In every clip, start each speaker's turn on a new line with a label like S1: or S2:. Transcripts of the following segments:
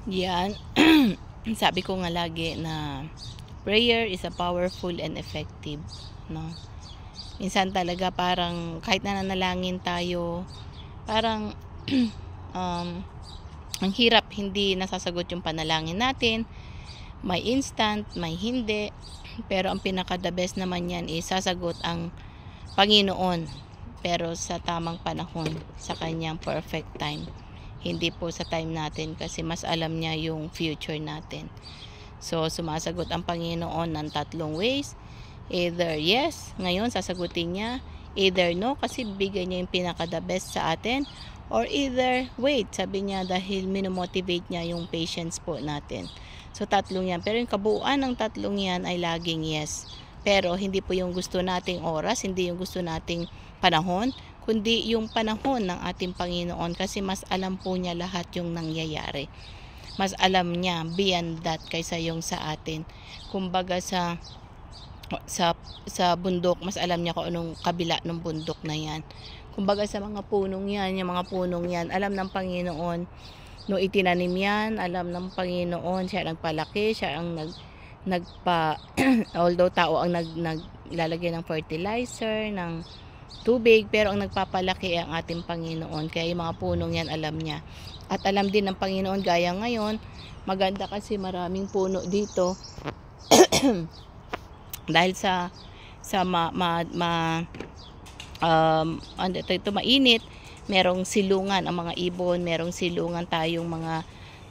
S1: Yan. Sabi ko nga lagi na prayer is a powerful and effective, no? Minsan talaga parang kahit nananalangin tayo, parang ang hirap, hindi nasasagot yung panalangin natin. May instant, may hindi. Pero ang pinaka the best naman yan is sasagot ang Panginoon, pero sa tamang panahon, sa kanyang perfect time. Hindi po sa time natin, kasi mas alam niya yung future natin. So sumasagot ang Panginoon ng tatlong ways. Either yes, ngayon sasagutin niya. Either no, kasi bigay niya yung pinaka the best sa atin. Or either wait, sabi niya, dahil minomotivate niya yung patience po natin. So tatlong yan. Pero yung kabuuan ng tatlong yan ay laging yes. Pero hindi po yung gusto nating oras, hindi yung gusto nating panahon, kundi yung panahon ng ating Panginoon, kasi mas alam po niya lahat yung nangyayari. Mas alam niya beyond that kaysa yung sa atin. Kumbaga sa bundok, mas alam niya kung anong kabila ng bundok na yan. Kumbaga sa mga punong yan, yung mga punong yan, alam ng Panginoon. No itinanim yan, alam ng Panginoon, siya nagpalaki, siya ang although tao ang naglalagay ng fertilizer, ng tubig, pero ang nagpapalaki ang ating Panginoon. Kaya yung mga punong yan alam niya. At alam din ng Panginoon, gaya ngayon, maganda kasi maraming puno dito. Dahil sa mainit, merong silungan ang mga ibon, merong silungan tayong mga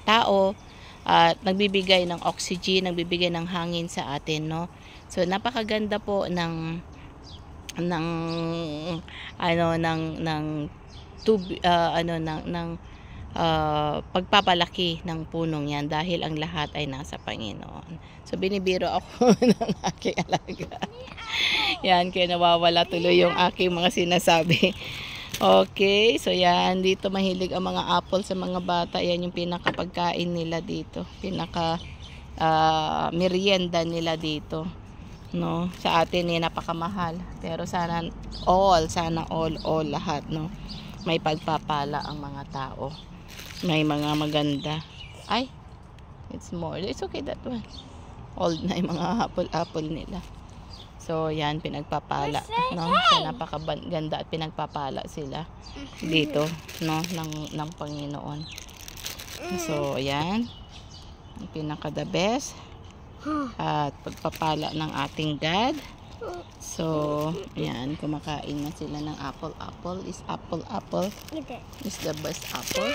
S1: tao, at nagbibigay ng oxygen, nagbibigay ng hangin sa atin, no? So napakaganda po ng pagpapalaki ng punong yan, dahil ang lahat ay nasa Panginoon. So binibiro ako ng aking alaga. Yan, kaya nawawala tuloy yung aking mga sinasabi. Okay, so yan, dito mahilig ang mga apple sa mga bata. Yan yung pinakapagkain nila dito, pinaka merienda nila dito, no? Sa atin napakamahal, pero sana all lahat, no, may pagpapala ang mga tao, may mga maganda. Ay, it's okay, that one old na yung mga apple nila. So yan, pinagpapala, no? So napakaganda at pinagpapala sila dito, no, ng Panginoon. So yan, pinaka the best at pagpapala ng ating God. So yan, kumakain na sila ng apple is is the best apple.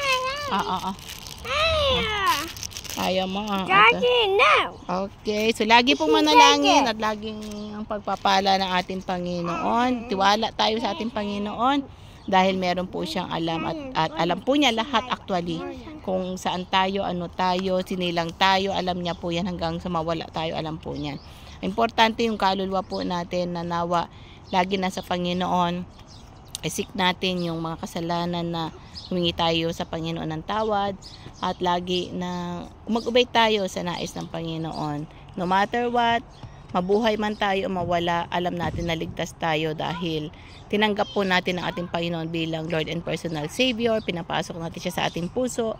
S1: Ayaw mo. Okay, so lagi pong manalangin at laging ang pagpapala ng ating Panginoon. Tiwala tayo sa ating Panginoon, dahil meron po siyang alam, at alam po niya lahat actually. Kung saan tayo, ano tayo, sinilang tayo, alam niya po yan, hanggang sa mawala tayo, alam po niyan. Importante yung kaluluwa po natin na nawa lagi nasa Panginoon. Isik natin yung mga kasalanan, na humingi tayo sa Panginoon ng tawad, at lagi na mag-obey tayo sa nais ng Panginoon. No matter what, mabuhay man tayo o mawala, alam natin na ligtas tayo, dahil tinanggap po natin ang ating Panginoon bilang Lord and Personal Savior. Pinapasok natin siya sa ating puso,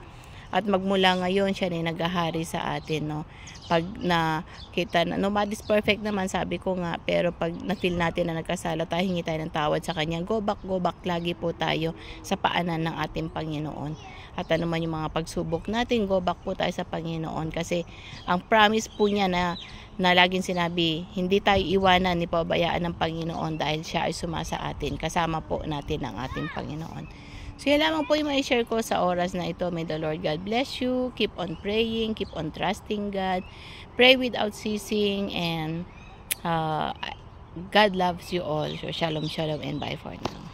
S1: at magmula ngayon siya na naghahari sa atin, no? Pag nakita na nobody's perfect naman, sabi ko nga, pero pag na-feel natin na nagkasala tayo, hingi tayo ng tawad sa kanya, go back lagi po tayo sa paanan ng ating Panginoon. At ano man yung mga pagsubok natin, go back po tayo sa Panginoon, kasi ang promise po niya na laging sinabi, hindi tayo iwanan ni pabayaan ng Panginoon, dahil siya ay sumasa atin, kasama po natin ang ating Panginoon. So yan lamang po yung ma-share ko sa oras na ito. May the Lord God bless you. Keep on praying, keep on trusting God, pray without ceasing, and God loves you all. So shalom and bye for now.